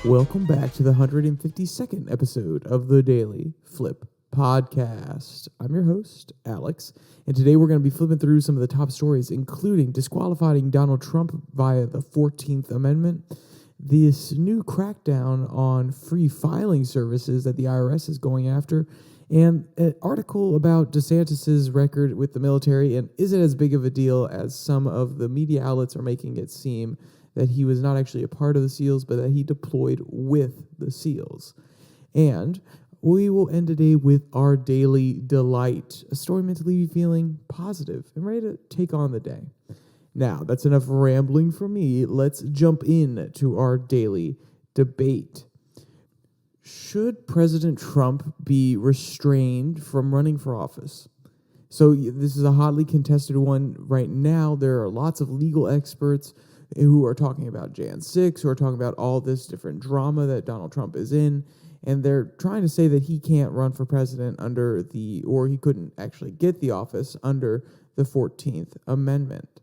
Welcome back to the 152nd episode of the Daily Flip podcast. I'm your host, Alex, and today we're going to be flipping through some of the top stories, including disqualifying Donald Trump via the 14th Amendment, this new crackdown on free filing services that the IRS is going after, and an article about Densatis' record with the military, and is it as big of a deal as some of the media outlets are making it seem, that he was not actually a part of the SEALs, but that he deployed with the SEALs. And we will end today with our daily delight, a story meant to leave you feeling positive and ready to take on the day. Now, that's enough rambling from me. Let's jump in to our daily debate. Should President Trump be restrained from running for office? So this is a hotly contested one right now. There are lots of legal experts who are talking about Jan 6, who are talking about all this different drama that Donald Trump is in, and they're trying to say that he can't run for president or he couldn't actually get the office under the 14th Amendment.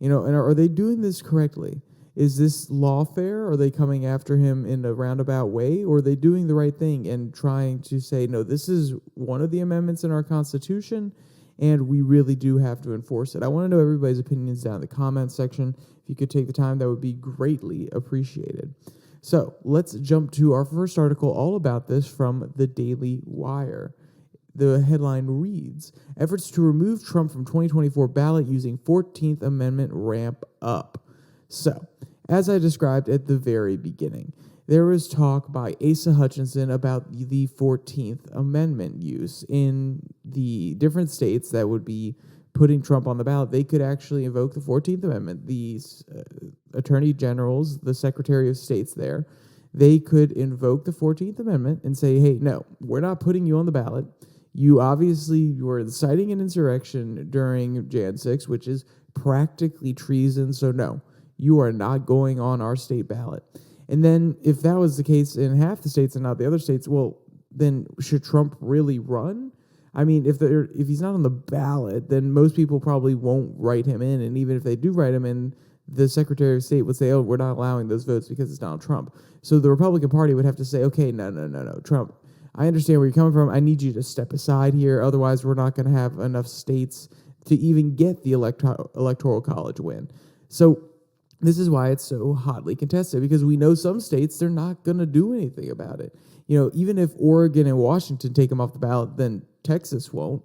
And are they doing this correctly? Is this lawfare? Are they coming after him in a roundabout way, or are they doing the right thing and trying to say, no, this is one of the amendments in our Constitution, and we really do have to enforce it? I want to know everybody's opinions down in the comments section. If you could take the time, that would be greatly appreciated. So let's jump to our first article all about this from the Daily Wire. The headline reads, "Efforts to remove Trump from 2024 ballot using 14th Amendment ramp up." So, as I described at the very beginning, there was talk by Asa Hutchinson about the 14th Amendment use in the different states that would be putting Trump on the ballot. They could actually invoke the 14th Amendment. These attorney generals, the secretary of states there, they could invoke the 14th Amendment and say, hey, no, we're not putting you on the ballot. You obviously were inciting an insurrection during Jan 6, which is practically treason. So no, you are not going on our state ballot. And then if that was the case in half the states and not the other states, well, then should Trump really run? I mean, if he's not on the ballot, then most people probably won't write him in. And even if they do write him in, the Secretary of State would say, oh, we're not allowing those votes because it's Donald Trump. So the Republican Party would have to say, okay, no, Trump, I understand where you're coming from. I need you to step aside here. Otherwise, we're not going to have enough states to even get the electoral college win. So this is why it's so hotly contested, because we know some states, they're not going to do anything about it. Even if Oregon and Washington take him off the ballot, then Texas won't.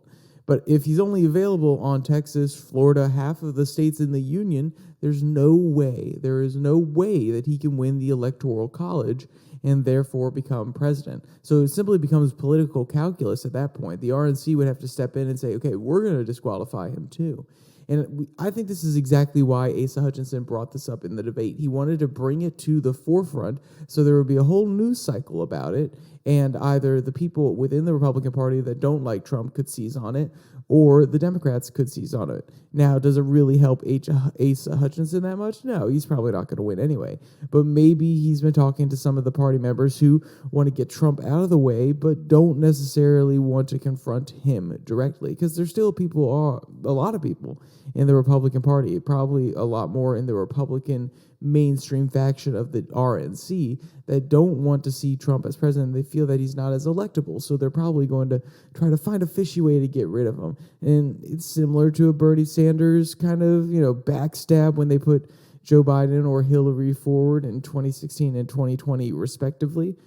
But if he's only available on Texas, Florida, half of the states in the union, there is no way that he can win the electoral college and therefore become president. So it simply becomes political calculus at that point. The RNC would have to step in and say, okay, we're going to disqualify him too. And I think this is exactly why Asa Hutchinson brought this up in the debate. He wanted to bring it to the forefront so there would be a whole news cycle about it, and either the people within the Republican Party that don't like Trump could seize on it, or the Democrats could seize on it. Now, does it really help Asa Hutchinson that much? No, he's probably not going to win anyway. But maybe he's been talking to some of the party members who want to get Trump out of the way, but don't necessarily want to confront him directly, because there's still a lot of people in the Republican Party, probably a lot more in the Republican mainstream faction of the RNC, that don't want to see Trump as president. They feel that he's not as electable, so they're probably going to try to find a fishy way to get rid of him. And it's similar to a Bernie Sanders kind of, backstab when they put Joe Biden or Hillary forward in 2016 and 2020 respectively.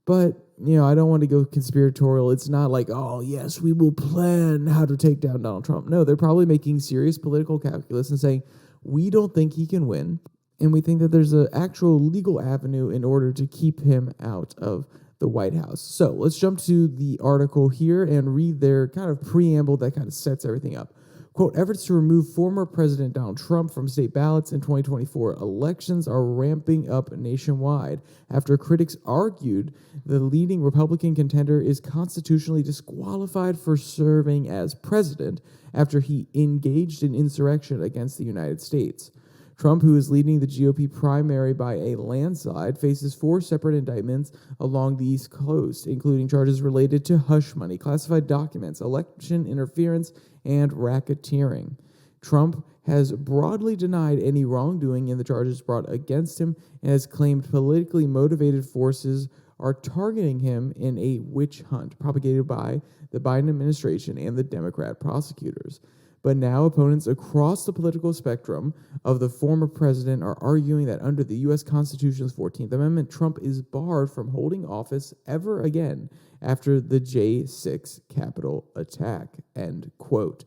But, I don't want to go conspiratorial. It's not like, oh, yes, we will plan how to take down Donald Trump. No, they're probably making serious political calculus and saying, we don't think he can win, and we think that there's an actual legal avenue in order to keep him out of the White House. So let's jump to the article here and read their kind of preamble that kind of sets everything up. Quote, efforts to remove former President Donald Trump from state ballots in 2024 elections are ramping up nationwide after critics argued the leading Republican contender is constitutionally disqualified for serving as president after he engaged in insurrection against the United States. Trump, who is leading the GOP primary by a landslide, faces 4 separate indictments along the East Coast, including charges related to hush money, classified documents, election interference, and racketeering. Trump has broadly denied any wrongdoing in the charges brought against him and has claimed politically motivated forces are targeting him in a witch hunt propagated by the Biden administration and the Democrat prosecutors. But now opponents across the political spectrum of the former president are arguing that under the U.S. Constitution's 14th Amendment, Trump is barred from holding office ever again after the J6 Capitol attack, end quote.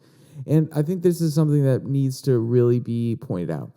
And I think this is something that needs to really be pointed out.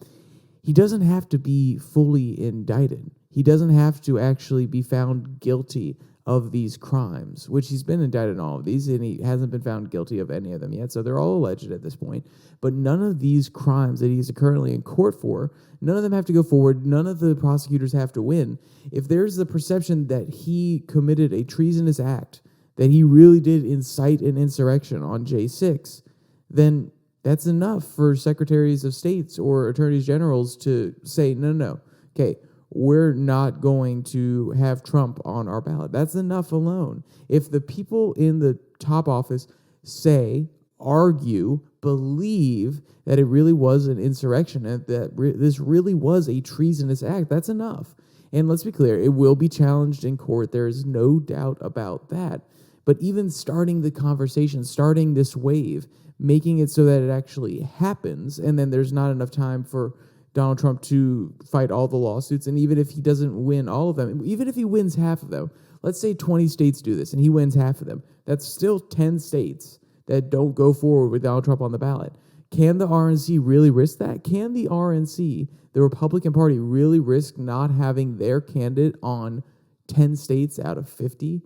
He doesn't have to be fully indicted. He doesn't have to actually be found guilty of these crimes, which he's been indicted on all of these, and he hasn't been found guilty of any of them yet. So they're all alleged at this point. But none of these crimes that he's currently in court for, none of them have to go forward. None of the prosecutors have to win. If there's the perception that he committed a treasonous act, that he really did incite an insurrection on J6, then that's enough for secretaries of states or attorneys generals to say, no. Okay, we're not going to have Trump on our ballot. That's enough alone. If the people in the top office say, argue, believe that it really was an insurrection and that this really was a treasonous act, that's enough. And let's be clear, it will be challenged in court. There is no doubt about that. But even starting the conversation, starting this wave, making it so that it actually happens, and then there's not enough time for Donald Trump to fight all the lawsuits, and even if he doesn't win all of them, even if he wins half of them, let's say 20 states do this, and he wins half of them, that's still 10 states that don't go forward with Donald Trump on the ballot. Can the RNC really risk that? Can the RNC, the Republican Party, really risk not having their candidate on 10 states out of 50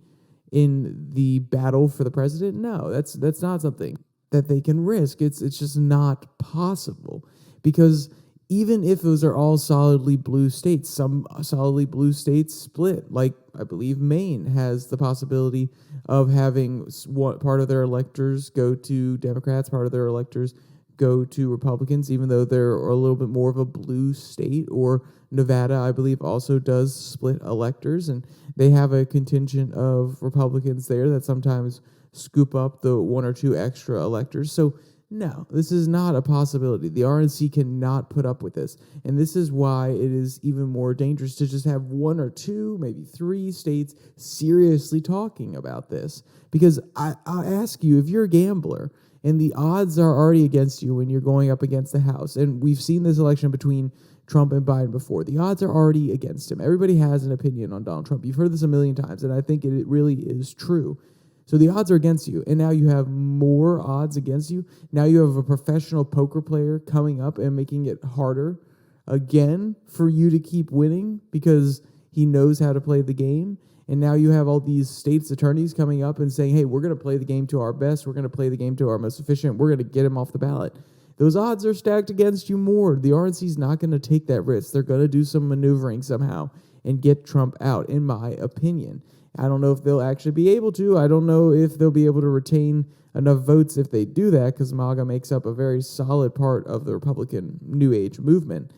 in the battle for the president? No, that's not something that they can risk. It's just not possible, because even if those are all solidly blue states, some solidly blue states split, like I believe Maine has the possibility of having part of their electors go to Democrats, part of their electors go to Republicans, even though they're a little bit more of a blue state. Or Nevada, I believe, also does split electors, and they have a contingent of Republicans there that sometimes scoop up the one or two extra electors. So no, this is not a possibility. The RNC cannot put up with this. And this is why it is even more dangerous to just have one or two, maybe three states seriously talking about this. Because I'll ask you, if you're a gambler and the odds are already against you when you're going up against the House, and we've seen this election between Trump and Biden before, the odds are already against him. Everybody has an opinion on Donald Trump. You've heard this a million times, and I think it really is true. So the odds are against you, and now you have more odds against you. Now you have a professional poker player coming up and making it harder again for you to keep winning because he knows how to play the game. And now you have all these states' attorneys coming up and saying, hey, we're going to play the game to our best. We're going to play the game to our most efficient. We're going to get him off the ballot. Those odds are stacked against you more. The RNC is not going to take that risk. They're going to do some maneuvering somehow and get Trump out, in my opinion. I don't know if they'll actually be able to. I don't know if they'll be able to retain enough votes if they do that, because MAGA makes up a very solid part of the Republican New Age movement.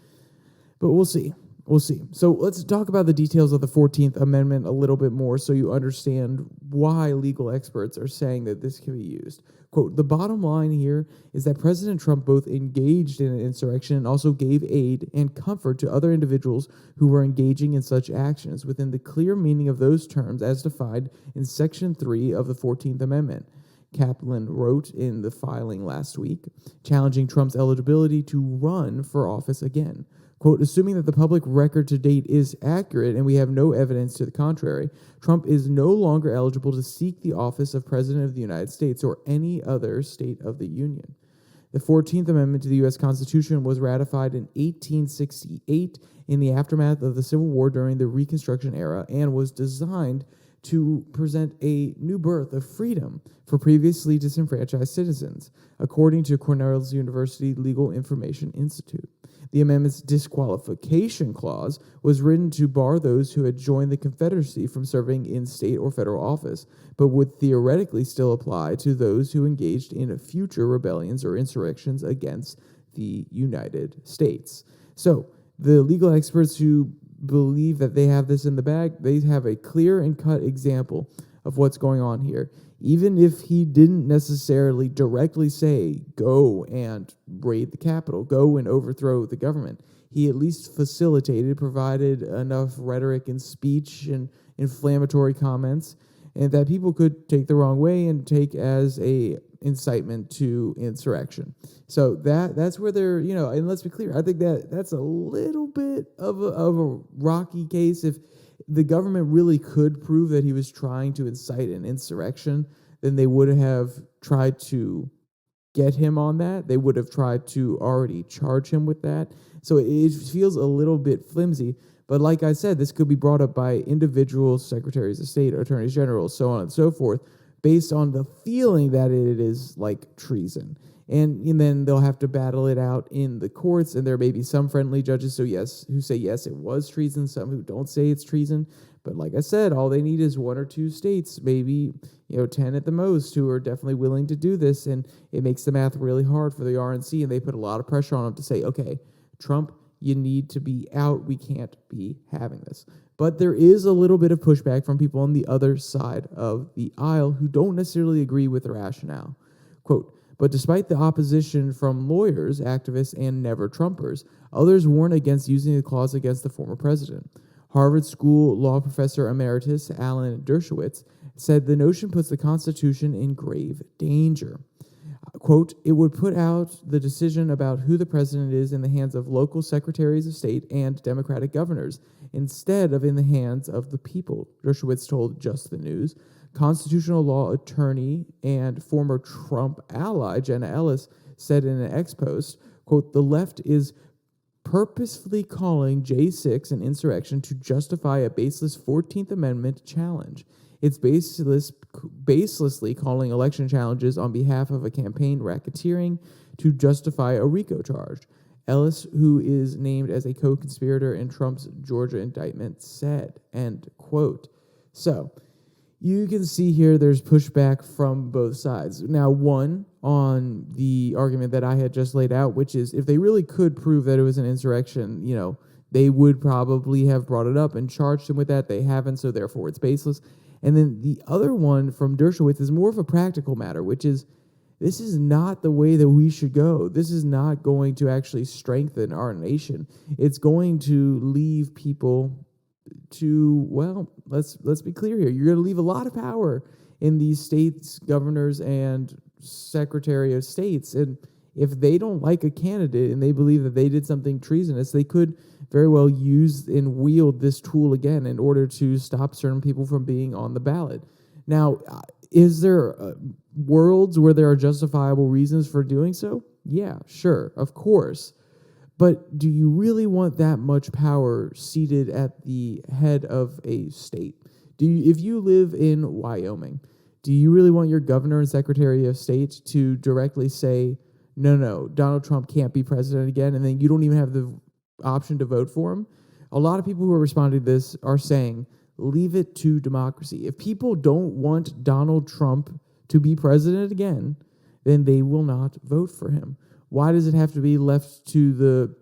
But we'll see. We'll see. So let's talk about the details of the 14th Amendment a little bit more so you understand why legal experts are saying that this can be used. Quote, the bottom line here is that President Trump both engaged in an insurrection and also gave aid and comfort to other individuals who were engaging in such actions within the clear meaning of those terms as defined in Section 3 of the 14th Amendment. Kaplan wrote in the filing last week, challenging Trump's eligibility to run for office again. Quote, assuming that the public record to date is accurate and we have no evidence to the contrary, Trump is no longer eligible to seek the office of President of the United States or any other state of the Union. The 14th Amendment to the U.S. Constitution was ratified in 1868 in the aftermath of the Civil War during the Reconstruction era and was designed to present a new birth of freedom for previously disenfranchised citizens, according to Cornell's University Legal Information Institute. The amendment's disqualification clause was written to bar those who had joined the Confederacy from serving in state or federal office, but would theoretically still apply to those who engaged in future rebellions or insurrections against the United States. So, the legal experts who believe that they have this in the bag, they have a clear and cut example of what's going on here. Even if he didn't necessarily directly say, go and raid the Capitol, go and overthrow the government, he at least facilitated, provided enough rhetoric and speech and inflammatory comments, and that people could take the wrong way and take as a incitement to insurrection. So that's where they're, and let's be clear, I think that's a little bit of a rocky case. If the government really could prove that he was trying to incite an insurrection, then they would have tried to get him on that. They would have tried to already charge him with that. So it feels a little bit flimsy. But like I said, this could be brought up by individual secretaries of state, attorneys general, so on and so forth, based on the feeling that it is like treason. And then they'll have to battle it out in the courts, and there may be some friendly judges who say yes, it was treason, some who don't say it's treason. But like I said, all they need is 1 or 2 states, maybe 10 at the most, who are definitely willing to do this, and it makes the math really hard for the RNC, and they put a lot of pressure on them to say, okay, Trump, you need to be out. We can't be having this. But there is a little bit of pushback from people on the other side of the aisle who don't necessarily agree with the rationale. Quote, but despite the opposition from lawyers, activists, and never-Trumpers, others warn against using the clause against the former president. Harvard School law professor emeritus Alan Dershowitz said the notion puts the Constitution in grave danger. Quote, it would put out the decision about who the president is in the hands of local secretaries of state and Democratic governors, instead of in the hands of the people, Dershowitz told Just the News. Constitutional law attorney and former Trump ally Jenna Ellis said in an X post, quote, the left is purposefully calling J6 an insurrection to justify a baseless 14th Amendment challenge. It's baselessly calling election challenges on behalf of a campaign racketeering to justify a RICO charge. Ellis, who is named as a co-conspirator in Trump's Georgia indictment, said, end quote. So, you can see here there's pushback from both sides. Now, one, on the argument that I had just laid out, which is if they really could prove that it was an insurrection, they would probably have brought it up and charged him with that. They haven't, so therefore it's baseless. And then the other one from Dershowitz is more of a practical matter, which is this is not the way that we should go. This is not going to actually strengthen our nation. It's going to leave people to, well, let's be clear here. You're going to leave a lot of power in these states, governors, and secretary of states. And if they don't like a candidate and they believe that they did something treasonous, they could very well use and wield this tool again in order to stop certain people from being on the ballot. Now, is there worlds where there are justifiable reasons for doing so? Yeah, sure, of course. But do you really want that much power seated at the head of a state? If you live in Wyoming, do you really want your governor and secretary of state to directly say, no, Donald Trump can't be president again, and then you don't even have the option to vote for him? A lot of people who are responding to this are saying, leave it to democracy. If people don't want Donald Trump to be president again, then they will not vote for him. Why does it have to be left to the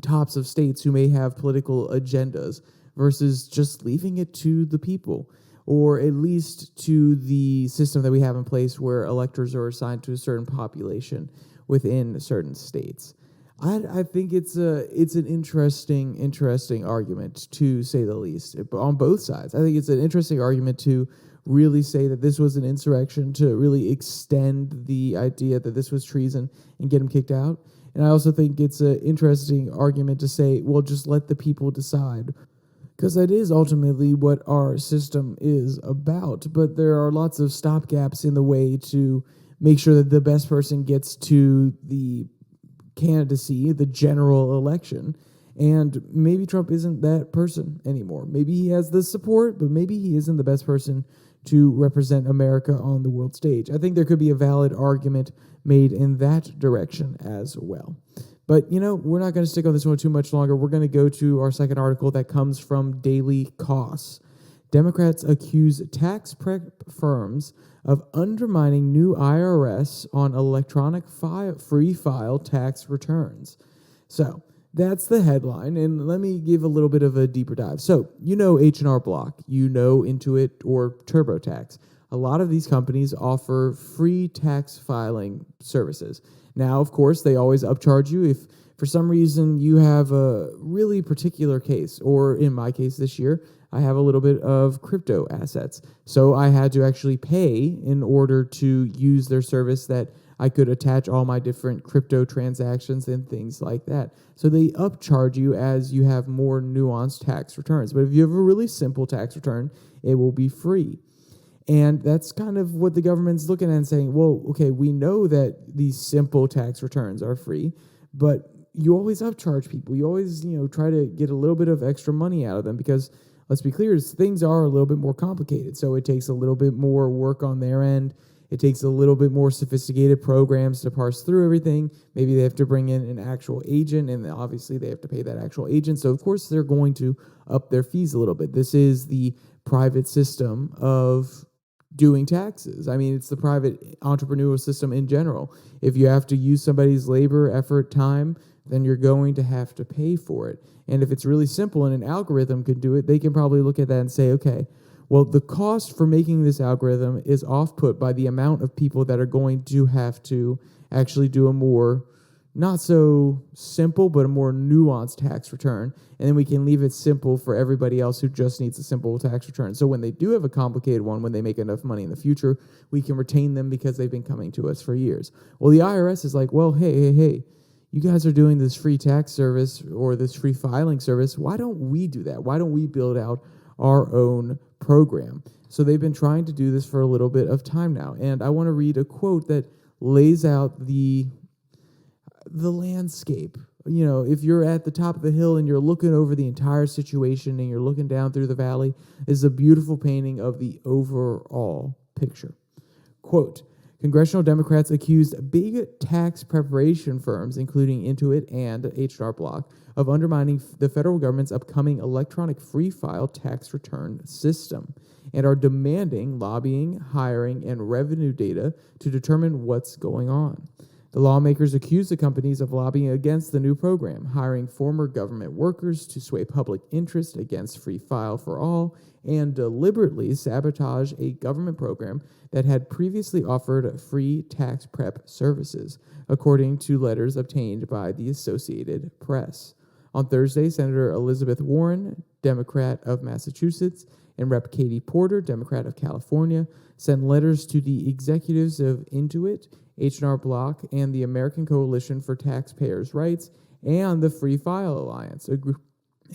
tops of states who may have political agendas versus just leaving it to the people, or at least to the system that we have in place where electors are assigned to a certain population within certain states? I think it's an interesting argument, to say the least, on both sides. I think it's an interesting argument to really say that this was an insurrection, to really extend the idea that this was treason and get him kicked out. And I also think it's an interesting argument to say, well, just let the people decide, because that is ultimately what our system is about. But there are lots of stopgaps in the way to make sure that the best person gets to the candidacy, the general election. And maybe Trump isn't that person anymore. Maybe he has the support, but maybe he isn't the best person to represent America on the world stage. I think there could be a valid argument made in that direction as well. But, we're not going to stick on this one too much longer. We're going to go to our second article that comes from Daily Costs. Democrats accuse tax prep firms of undermining new IRS on electronic free file tax returns. So, That's the headline, and let me give a little bit of a deeper dive. So, H&R Block, Intuit, or TurboTax. A lot of these companies offer free tax filing services. Now, of course, they always upcharge you if for some reason you have a really particular case, or in my case this year, I have a little bit of crypto assets. So I had to actually pay in order to use their service that I could attach all my different crypto transactions and things like that. So they upcharge you as you have more nuanced tax returns. But if you have a really simple tax return, it will be free. And that's kind of what the government's looking at and saying, well, okay, we know that these simple tax returns are free, but you always upcharge people. You always, try to get a little bit of extra money out of them because, let's be clear, things are a little bit more complicated. So it takes a little bit more work on their end. It takes a little bit more sophisticated programs to parse through everything. Maybe they have to bring in an actual agent, and obviously they have to pay that actual agent. So, of course, they're going to up their fees a little bit. This is the private system of doing taxes. I mean, it's the private entrepreneurial system in general. If you have to use somebody's labor, effort, time, then you're going to have to pay for it. And if it's really simple and an algorithm can do it, they can probably look at that and say, okay, well, the cost for making this algorithm is off-put by the amount of people that are going to have to actually do a more, not so simple, but a more nuanced tax return. And then we can leave it simple for everybody else who just needs a simple tax return. So when they do have a complicated one, when they make enough money in the future, we can retain them because they've been coming to us for years. Well, the IRS is like, well, hey, you guys are doing this free tax service or this free filing service. Why don't we do that? Why don't we build out our own program? So they've been trying to do this for a little bit of time now. And I want to read a quote that lays out the landscape. If you're at the top of the hill and you're looking over the entire situation and you're looking down through the valley, is a beautiful painting of the overall picture. Quote, congressional Democrats accused big tax preparation firms, including Intuit and H&R Block, of undermining the federal government's upcoming electronic free file tax return system and are demanding lobbying, hiring, and revenue data to determine what's going on. The lawmakers accused the companies of lobbying against the new program, hiring former government workers to sway public interest against Free File for All, and deliberately sabotage a government program that had previously offered free tax prep services, according to letters obtained by the Associated Press. On Thursday, Senator Elizabeth Warren, Democrat of Massachusetts, and Rep. Katie Porter, Democrat of California, sent letters to the executives of Intuit, H&R Block, and the American Coalition for Taxpayers' Rights, and the Free File Alliance, a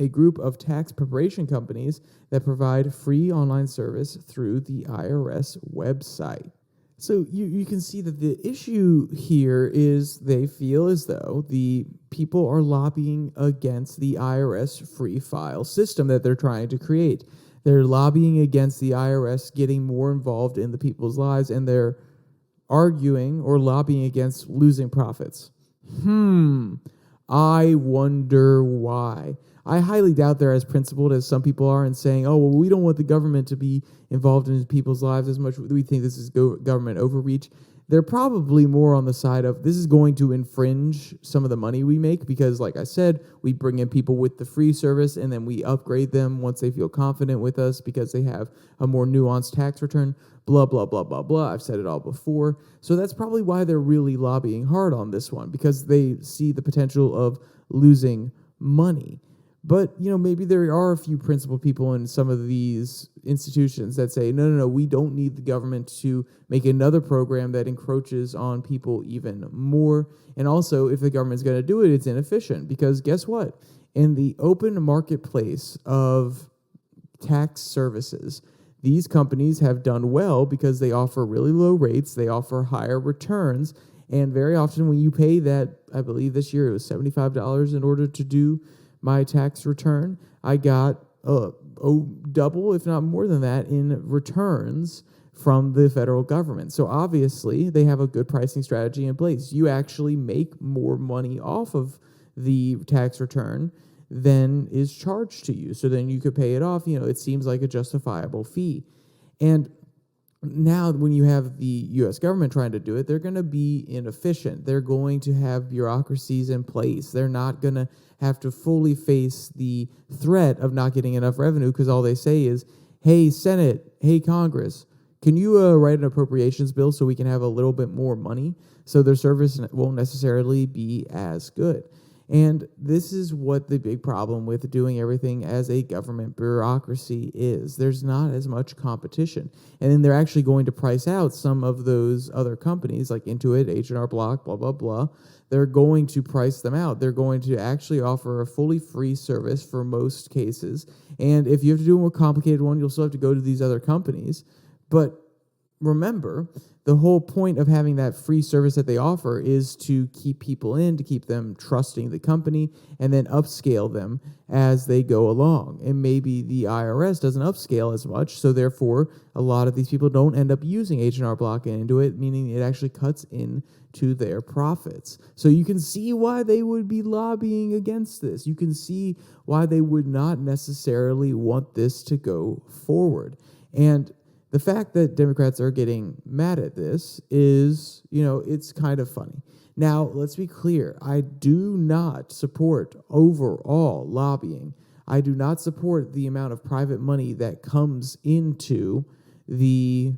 group of tax preparation companies that provide free online service through the IRS website. So you can see that the issue here is they feel as though the people are lobbying against the IRS free file system that they're trying to create. They're lobbying against the IRS getting more involved in the people's lives, and they're arguing or lobbying against losing profits. I wonder why. I highly doubt they're as principled as some people are in saying, oh, well, we don't want the government to be involved in people's lives as much. We think this is government overreach. They're probably more on the side of this is going to infringe some of the money we make because, like I said, we bring in people with the free service and then we upgrade them once they feel confident with us because they have a more nuanced tax return, blah, blah, blah, blah, blah. I've said it all before. So that's probably why they're really lobbying hard on this one, because they see the potential of losing money. But, maybe there are a few principled people in some of these institutions that say, no, we don't need the government to make another program that encroaches on people even more. And also, if the government's going to do it, it's inefficient because guess what? In the open marketplace of tax services, these companies have done well because they offer really low rates, they offer higher returns, and very often when you pay that, I believe this year it was $75 in order to do my tax return, I got double, if not more than that, in returns from the federal government. So obviously, they have a good pricing strategy in place. You actually make more money off of the tax return than is charged to you. So then you could pay it off. It seems like a justifiable fee. And now when you have the U.S. government trying to do it, they're going to be inefficient. They're going to have bureaucracies in place. They're not going to have to fully face the threat of not getting enough revenue because all they say is, hey, Senate, hey, Congress, can you write an appropriations bill so we can have a little bit more money? So their service won't necessarily be as good. And this is what the big problem with doing everything as a government bureaucracy is. There's not as much competition. And then they're actually going to price out some of those other companies like Intuit, H&R Block, blah, blah, blah. They're going to price them out. They're going to actually offer a fully free service for most cases. And if you have to do a more complicated one, you'll still have to go to these other companies. But remember, the whole point of having that free service that they offer is to keep people in, to keep them trusting the company, and then upscale them as they go along. And maybe the IRS doesn't upscale as much, so therefore a lot of these people don't end up using H&R Block and Intuit, meaning it actually cuts into their profits. So you can see why they would be lobbying against this. You can see why they would not necessarily want this to go forward. And the fact that Democrats are getting mad at this is, it's kind of funny. Now, let's be clear. I do not support overall lobbying. I do not support the amount of private money that comes into the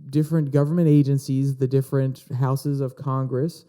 different government agencies, the different houses of Congress,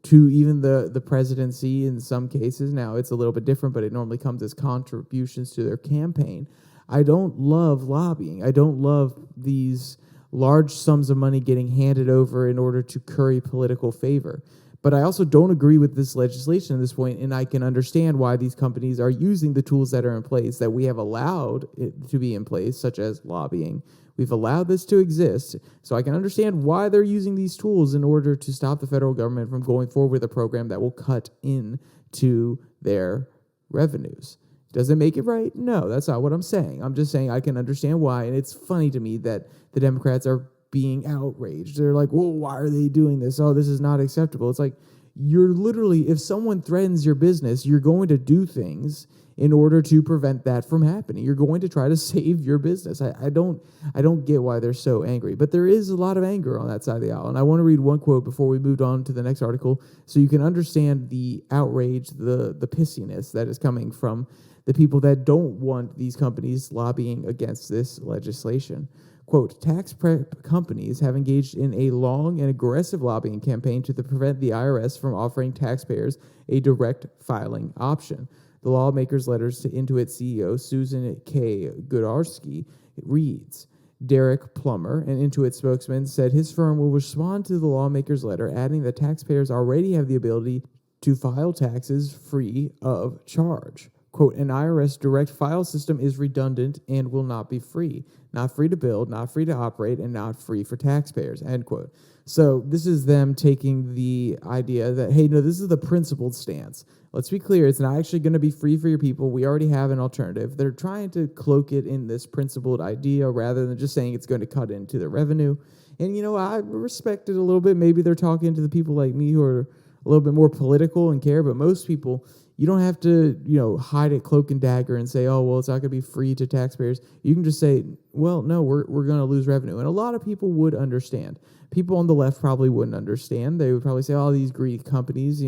to even the presidency in some cases. Now, it's a little bit different, but it normally comes as contributions to their campaign. I don't love lobbying. I don't love these large sums of money getting handed over in order to curry political favor. But I also don't agree with this legislation at this point, and I can understand why these companies are using the tools that are in place that we have allowed it to be in place, such as lobbying. We've allowed this to exist, so I can understand why they're using these tools in order to stop the federal government from going forward with a program that will cut into their revenues. Does it make it right? No, that's not what I'm saying. I'm just saying I can understand why, and it's funny to me that the Democrats are being outraged. They're like, well, why are they doing this? Oh, this is not acceptable. It's like, you're literally, if someone threatens your business, you're going to do things in order to prevent that from happening. You're going to try to save your business. I don't get why they're so angry, but there is a lot of anger on that side of the aisle. And I want to read one quote before we move on to the next article so you can understand the outrage, the pissiness that is coming from the people that don't want these companies lobbying against this legislation. Quote, tax prep companies have engaged in a long and aggressive lobbying campaign to prevent the IRS from offering taxpayers a direct filing option. The lawmakers' letters to Intuit CEO Susan K. Godarski reads, Derek Plummer, an Intuit spokesman, said his firm will respond to the lawmakers' letter, adding that taxpayers already have the ability to file taxes free of charge. Quote, an IRS direct file system is redundant and will not be free. Not free to build, not free to operate, and not free for taxpayers, end quote. So this is them taking the idea that, hey, no, this is the principled stance. Let's be clear, it's not actually going to be free for your people. We already have an alternative. They're trying to cloak it in this principled idea rather than just saying it's going to cut into the revenue. And, I respect it a little bit. Maybe they're talking to the people like me who are a little bit more political and care, but most people, you don't have to, hide it cloak and dagger and say, oh, well, it's not going to be free to taxpayers. You can just say, well, no, we're going to lose revenue. And a lot of people would understand. People on the left probably wouldn't understand. They would probably say, oh, these greedy companies,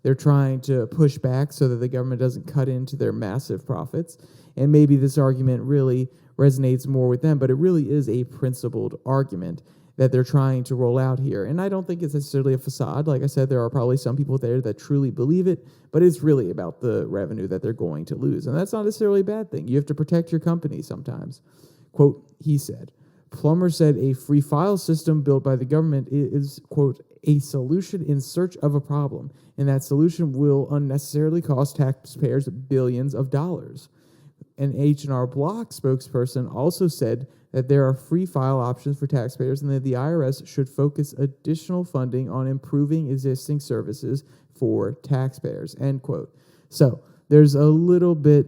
they're trying to push back so that the government doesn't cut into their massive profits. And maybe this argument really resonates more with them, but it really is a principled argument that they're trying to roll out here. And I don't think it's necessarily a facade. Like I said, there are probably some people there that truly believe it, but it's really about the revenue that they're going to lose. And that's not necessarily a bad thing. You have to protect your company sometimes. Quote, he said, Plummer said a free file system built by the government is, quote, a solution in search of a problem, and that solution will unnecessarily cost taxpayers billions of dollars. An H&R Block spokesperson also said that there are free file options for taxpayers and that the IRS should focus additional funding on improving existing services for taxpayers, end quote. So there's a little bit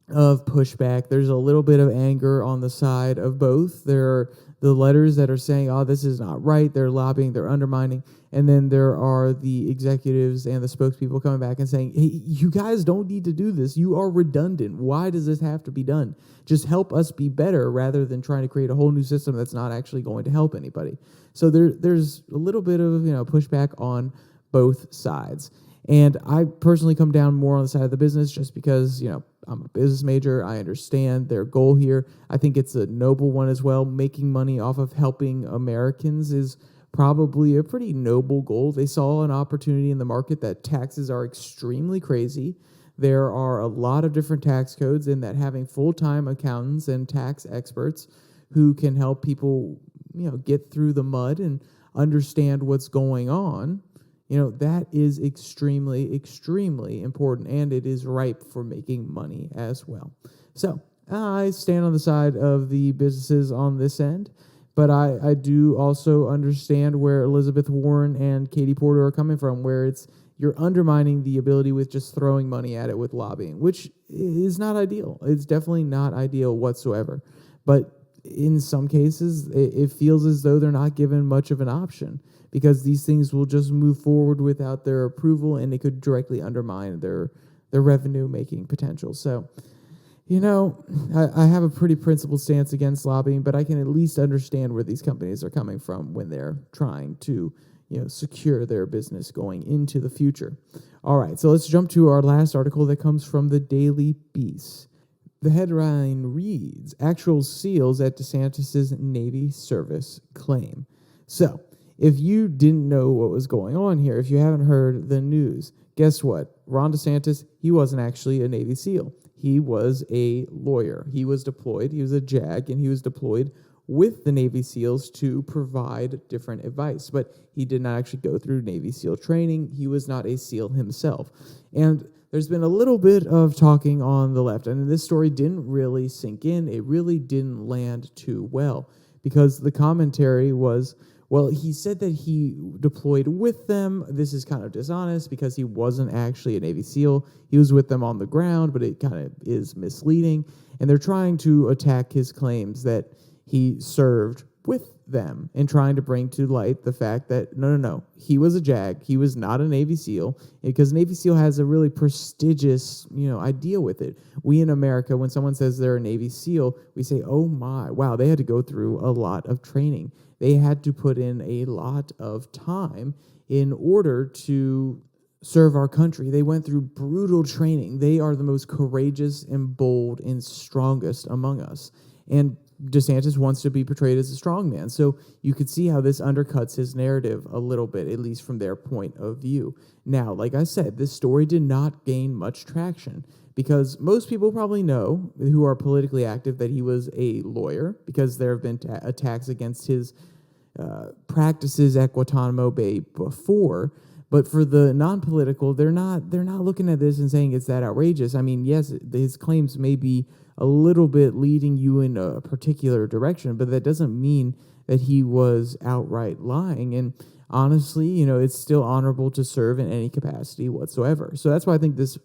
of pushback. There's a little bit of anger on the side of both. There are the letters that are saying, oh, this is not right. They're lobbying, they're undermining. And then there are the executives and the spokespeople coming back and saying, hey, you guys don't need to do this. You are redundant. Why does this have to be done? Just help us be better rather than trying to create a whole new system that's not actually going to help anybody. So there's a little bit of pushback on both sides. And I personally come down more on the side of the business just because, I'm a business major. I understand their goal here. I think it's a noble one as well. Making money off of helping Americans is probably a pretty noble goal. They saw an opportunity in the market that taxes are extremely crazy. There are a lot of different tax codes, and that having full-time accountants and tax experts who can help people, get through the mud and understand what's going on, that is extremely, extremely important, and it is ripe for making money as well. So I stand on the side of the businesses on this end, but I do also understand where Elizabeth Warren and Katie Porter are coming from, where you're undermining the ability with just throwing money at it with lobbying, which is not ideal. It's definitely not ideal whatsoever. But in some cases, it feels as though they're not given much of an option, because these things will just move forward without their approval, and it could directly undermine their revenue-making potential. So, I have a pretty principled stance against lobbying, but I can at least understand where these companies are coming from when they're trying to, secure their business going into the future. All right, so let's jump to our last article that comes from the Daily Beast. The headline reads, Actual SEALs at DeSantis' Navy service claim. So, if you didn't know what was going on here, if you haven't heard the news, guess what? Ron DeSantis, he wasn't actually a Navy SEAL. He was a lawyer. He was deployed. He was a JAG, and he was deployed with the Navy SEALs to provide different advice. But he did not actually go through Navy SEAL training. He was not a SEAL himself. And there's been a little bit of talking on the left, and this story didn't really sink in. It really didn't land too well, because the commentary was, well, he said that he deployed with them. This is kind of dishonest because he wasn't actually a Navy SEAL. He was with them on the ground, but it kind of is misleading. And they're trying to attack his claims that he served with them and trying to bring to light the fact that, no, he was a JAG. He was not a Navy SEAL, because Navy SEAL has a really prestigious, idea with it. We in America, when someone says they're a Navy SEAL, we say, oh my, wow, they had to go through a lot of training. They had to put in a lot of time in order to serve our country. They went through brutal training. They are the most courageous and bold and strongest among us. And DeSantis wants to be portrayed as a strong man. So you could see how this undercuts his narrative a little bit, at least from their point of view. Now, like I said, this story did not gain much traction, because most people probably know, who are politically active, that he was a lawyer, because there have been attacks against his practices at Guantanamo Bay before. But for the non-political, they're not looking at this and saying it's that outrageous. I mean, yes, his claims may be a little bit leading you in a particular direction, but that doesn't mean that he was outright lying. And honestly, it's still honorable to serve in any capacity whatsoever. So that's why I think this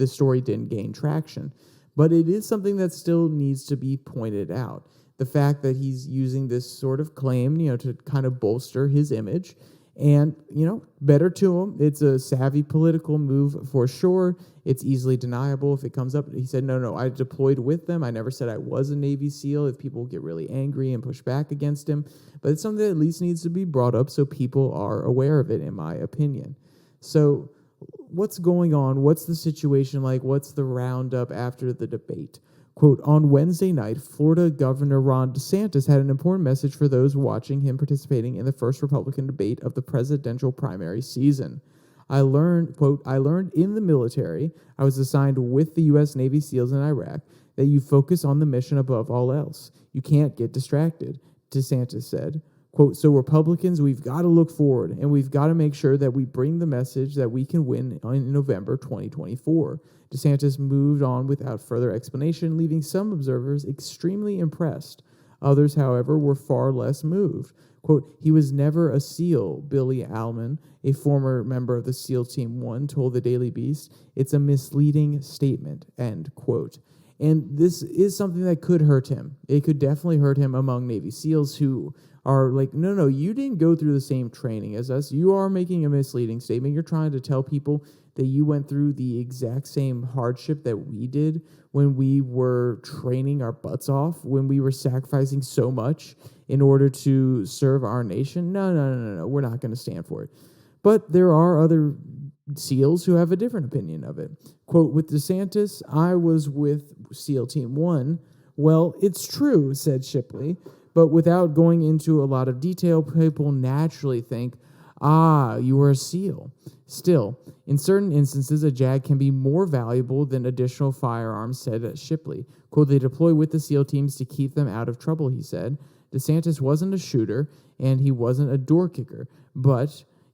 story didn't gain traction. But it is something that still needs to be pointed out. The fact that he's using this sort of claim, to kind of bolster his image. And, better to him. It's a savvy political move for sure. It's easily deniable if it comes up. He said, no, I deployed with them. I never said I was a Navy SEAL, if people get really angry and push back against him. But it's something that at least needs to be brought up so people are aware of it, in my opinion. So what's going on? What's the situation like? What's the roundup after the debate? Quote, on Wednesday night, Florida Governor Ron DeSantis had an important message for those watching him participating in the first Republican debate of the presidential primary season. I learned in the military, I was assigned with the U.S. Navy SEALs in Iraq, that you focus on the mission above all else. You can't get distracted, DeSantis said. Quote, so Republicans, we've got to look forward, and we've got to make sure that we bring the message that we can win in November 2024. DeSantis moved on without further explanation, leaving some observers extremely impressed. Others, however, were far less moved. Quote, "He was never a SEAL," Billy Allman, a former member of the SEAL Team 1, told the Daily Beast. "It's a misleading statement," end quote. And this is something that could hurt him. It could definitely hurt him among Navy SEALs who are like, no, you didn't go through the same training as us. You are making a misleading statement. You're trying to tell people that you went through the exact same hardship that we did when we were training our butts off, when we were sacrificing so much in order to serve our nation. No. We're not going to stand for it. But there are other SEALs who have a different opinion of it. Quote, "With DeSantis, I was with SEAL Team 1. Well, it's true," said Shipley, but without going into a lot of detail, people naturally think, you were a SEAL. Still, in certain instances, a JAG can be more valuable than additional firearms, said Shipley. Quote, "They deploy with the SEAL teams to keep them out of trouble," he said. DeSantis wasn't a shooter, and he wasn't a door kicker,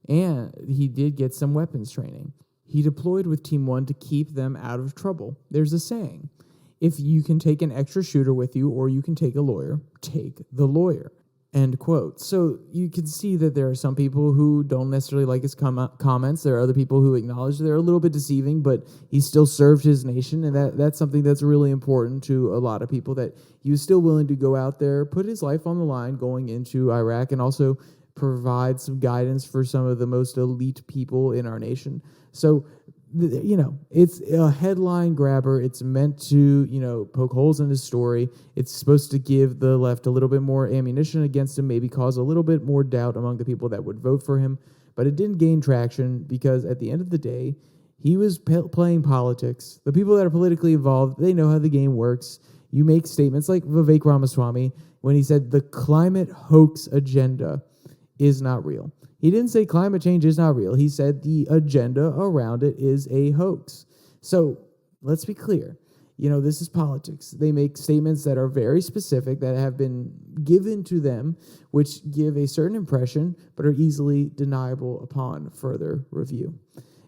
and he did get some weapons training. He deployed with Team 1 to keep them out of trouble. There's a saying, if you can take an extra shooter with you or you can take a lawyer, take the lawyer, end quote. So you can see that there are some people who don't necessarily like his comments. There are other people who acknowledge they're a little bit deceiving, but he still served his nation, and that's something that's really important to a lot of people, that he was still willing to go out there, put his life on the line going into Iraq, and also provide some guidance for some of the most elite people in our nation. So, it's a headline grabber. It's meant to, poke holes in his story. It's supposed to give the left a little bit more ammunition against him, maybe cause a little bit more doubt among the people that would vote for him. But it didn't gain traction because at the end of the day, he was playing politics. The people that are politically involved, they know how the game works. You make statements like Vivek Ramaswamy when he said the climate hoax agenda is not real. He didn't say climate change is not real. He said the agenda around it is a hoax. So let's be clear. This is politics. They make statements that are very specific, that have been given to them, which give a certain impression, but are easily deniable upon further review.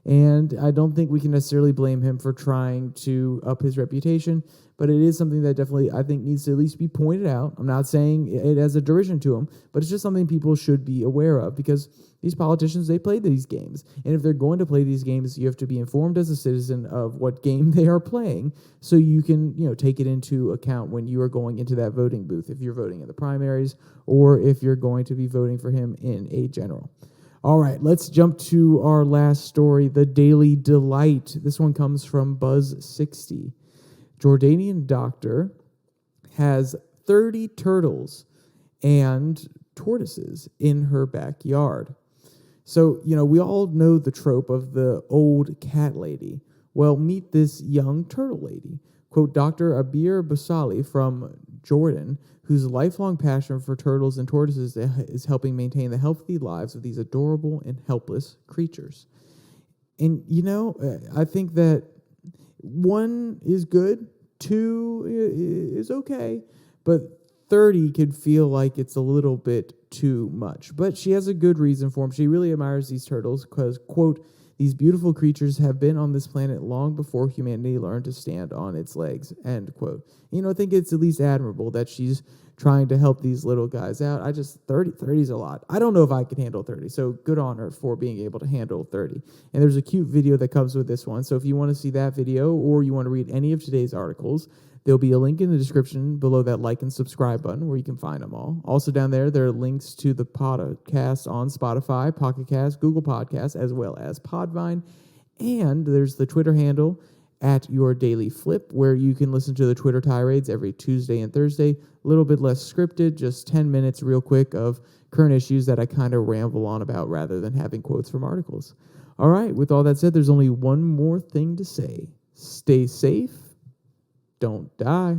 And I don't think we can necessarily blame him for trying to up his reputation, but it is something that definitely, I think, needs to at least be pointed out. I'm not saying it as a derision to him, but it's just something people should be aware of, because these politicians, they play these games. And if they're going to play these games, you have to be informed as a citizen of what game they are playing, so you can, take it into account when you are going into that voting booth, if you're voting in the primaries or if you're going to be voting for him in a general. All right, let's jump to our last story, the Daily Delight. This one comes from Buzz60. Jordanian doctor has 30 turtles and tortoises in her backyard. So, we all know the trope of the old cat lady. Well, meet this young turtle lady. Quote, Dr. Abir Basali from Jordan, whose lifelong passion for turtles and tortoises is helping maintain the healthy lives of these adorable and helpless creatures. And, I think that 1 is good, 2 is okay, but 30 could feel like it's a little bit too much. But she has a good reason for them. She really admires these turtles because, quote, these beautiful creatures have been on this planet long before humanity learned to stand on its legs, end quote. I think it's at least admirable that she's trying to help these little guys out. 30 is a lot. I don't know if I can handle 30, so good on her for being able to handle 30. And there's a cute video that comes with this one, so if you want to see that video or you want to read any of today's articles, there'll be a link in the description below that like and subscribe button where you can find them all. Also down there are links to the podcast on Spotify, Pocket Cast, Google Podcasts, as well as Podvine. And there's the Twitter handle at Your Daily Flip, where you can listen to the Twitter tirades every Tuesday and Thursday. A little bit less scripted, just 10 minutes real quick of current issues that I kind of ramble on about rather than having quotes from articles. All right, with all that said, there's only one more thing to say. Stay safe. Don't die.